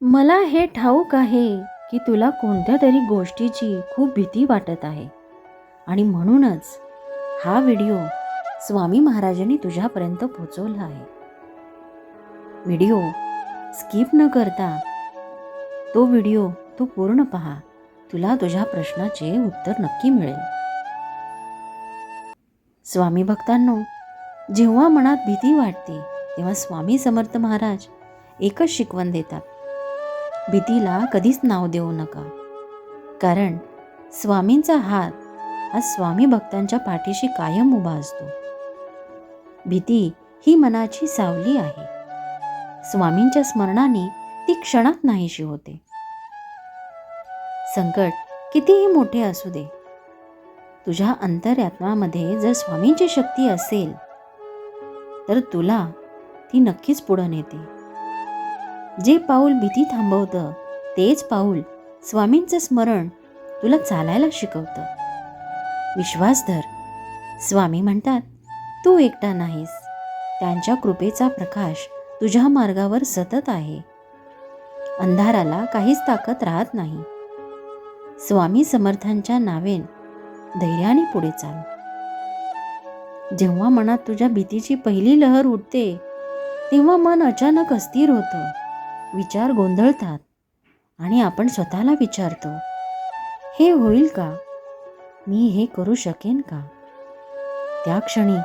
मला हे ठाऊक आहे की तुला कोणत्या तरी गोष्टीची खूप भीती वाटत आहे आणि म्हणूनच हा व्हिडिओ स्वामी महाराजांनी तुझ्यापर्यंत पोहोचवला आहे. व्हिडिओ स्किप न करता तो व्हिडिओ तू पूर्ण पहा. तुला तुझ्या प्रश्नाचे उत्तर नक्की मिळेल. स्वामी भक्तांनो, जेव्हा मनात भीती वाटते तेव्हा स्वामी समर्थ महाराज एकच शिकवण देतात: भीतीला कधीच नाव देऊ नका, कारण स्वामींचा हात हा स्वामी भक्तांच्या पाठीशी कायम उभा असतो. भीती ही मनाची सावली आहे. स्वामींच्या स्मरणाने ती क्षणात नाहीशी होते. संकट कितीही मोठे असू दे, तुझ्या अंतरात्म्यामध्ये जर स्वामींची शक्ती असेल तर तुला ती नक्कीच पुढे नेते. जे पाऊल भीती थांबवतं तेच पाऊल स्वामींचं स्मरण तुला चालायला शिकवतं. विश्वास धर. स्वामी म्हणतात, तू एकटा नाहीस. त्यांच्या कृपेचा प्रकाश तुझ्या मार्गावर सतत आहे. अंधाराला काहीच ताकद राहत नाही. स्वामी समर्थांच्या नावेन धैर्याने पुढे चाल. जेव्हा मनात तुझ्या भीतीची पहिली लहर उठते तेव्हा मन अचानक अस्थिर होतं. विचार गोंधळतात आणि आपण स्वतःला विचारतो, हे होईल का? मी हे करू शकेन का? त्या क्षणी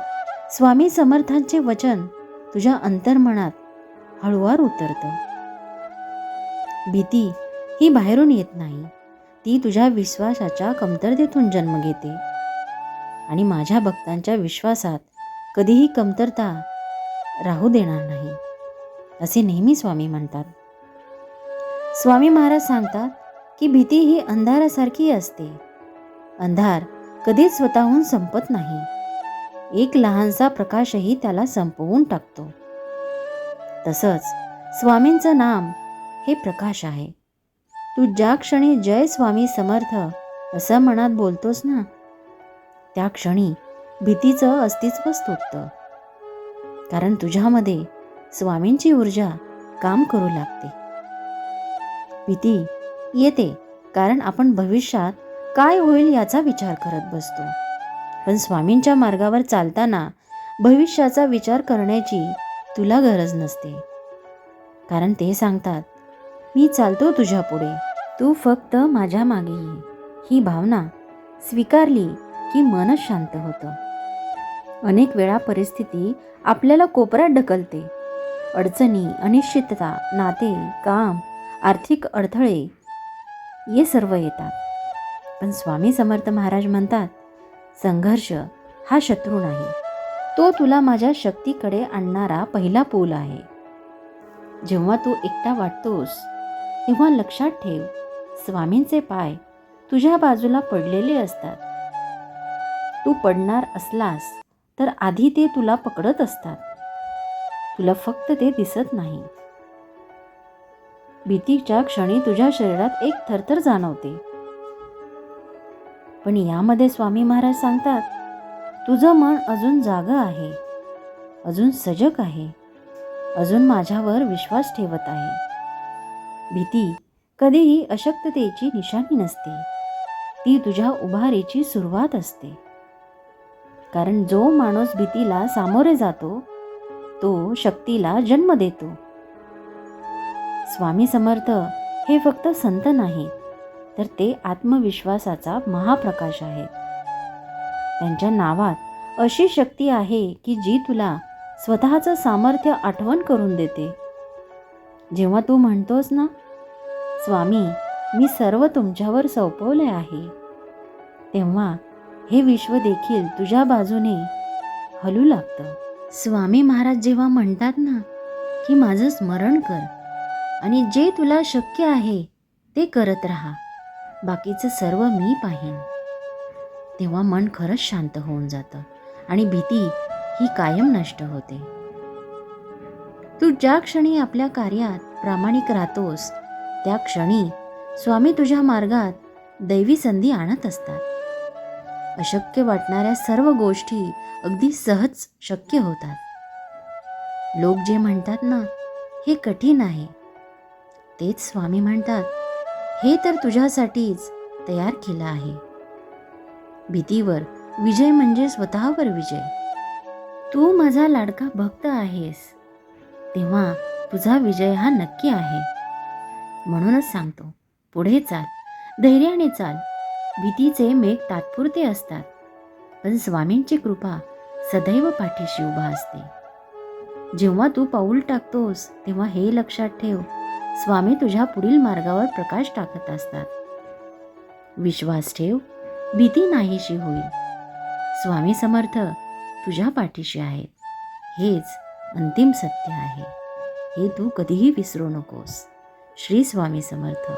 स्वामी समर्थांचे वचन तुझ्या अंतर्मनात हळूवार उतरतं. भीती ही बाहेरून येत नाही, ती तुझ्या विश्वासाच्या कमतरतेतून जन्म घेते. आणि माझ्या भक्तांच्या विश्वासात कधीही कमतरता राहू देणार नाही, असे नेहमी स्वामी म्हणतात. स्वामी महाराज सांगतात की भीती ही अंधारासारखी असते. अंधार कधीच स्वतःहून संपत नाही. एक लहानसा प्रकाशही त्याला संपवून टाकतो. तसंच स्वामींचं नाम हे प्रकाश आहे. तू ज्या क्षणी जय स्वामी समर्थ असं मनात बोलतोस ना, त्या क्षणी भीतीचं अस्तित्वच तुटतं. कारण तुझ्यामध्ये स्वामींची ऊर्जा काम करू लागते. भीती येते कारण आपण भविष्यात काय होईल याचा विचार करत बसतो. पण स्वामींच्या मार्गावर चालताना भविष्याचा विचार करण्याची तुला गरज नसते. कारण ते सांगतात, मी चालतो तुझ्या पुढे, तू फक्त माझ्या मागे ये. ही भावना स्वीकारली की मनच शांत होतं. अनेक वेळा परिस्थिती आपल्याला कोपऱ्यात ढकलते. अडचणी, अनिश्चितता, नाते, काम, आर्थिक अडथळे हे सर्व येतात. पण स्वामी समर्थ महाराज म्हणतात, संघर्ष हा शत्रू नाही, तो तुला माझ्या शक्तीकडे आणणारा पहिला पूल आहे. जेव्हा तू एकटा वाटतोस तेव्हा लक्षात ठेव, स्वामींचे पाय तुझ्या बाजूला पडलेले असतात. तू पडणार असलास तर आधी ते तुला पकडत असतात. तुला फक्त ते दिसत नाही. भीतीच्या क्षणी तुझ्या शरीरात एक थरथर जाणवते. पण यामध्ये स्वामी महाराज सांगतात, तुझं मन अजून जागं आहे, अजून सजग आहे, अजून माझ्यावर विश्वास ठेवत आहे. भीती कधीही अशक्ततेची निशाणी नसते, ती तुझ्या उभारीची सुरुवात असते. कारण जो माणूस भीतीला सामोरे जातो तो शक्तीला जन्म देतो. स्वामी समर्थ हे फक्त संत नाहीत, तर ते आत्मविश्वासाचा महाप्रकाश आहेत. त्यांच्या नावात अशी शक्ती आहे की जी तुला स्वतःचं सामर्थ्य आठवण करून देते. जेव्हा तू म्हणतोस ना, स्वामी मी सर्व तुमच्यावर सोपवले आहे, तेव्हा हे विश्व देखील तुझ्या बाजूने हलू लागतं. स्वामी महाराज जेव्हा म्हणतात ना की माझं स्मरण कर आणि जे तुला शक्य आहे ते करत राहा, बाकीचं सर्व मी पाहीन, तेव्हा मन खरंच शांत होऊन जातं आणि भीती ही कायम नष्ट होते. तू ज्या क्षणी आपल्या कार्यात प्रामाणिक राहतोस त्या क्षणी स्वामी तुझ्या मार्गात दैवी संधी आणत असतात. अशक्य वाटणाऱ्या सर्व गोष्टी अगदी सहज शक्य होतात. लोक जे म्हणतात ना, हे कठीण आहे, तेच स्वामी म्हणतात, हे तर तुझ्यासाठीच तयार केलं आहे. भीतीवर विजय म्हणजे स्वतःवर विजय. तू माझा लाडका भक्त आहेस, तेव्हा तुझा विजय हा नक्की आहे. म्हणूनच सांगतो, पुढे चाल, धैर्याने चाल. भीतीचे मेघ तात्पुरते असतात, पण स्वामींची कृपा सदैव पाठीशी उभा असते. जेव्हा तू पाऊल टाकतोस तेव्हा हे लक्षात ठेव, स्वामी तुझ्या पुढील मार्गावर प्रकाश टाकत असतात. विश्वास ठेव, भीती नाहीशी होईल. स्वामी समर्थ तुझ्या पाठीशी आहेत. हेच अंतिम सत्य आहे. हे तू कधीही विसरू नकोस. श्री स्वामी समर्थ.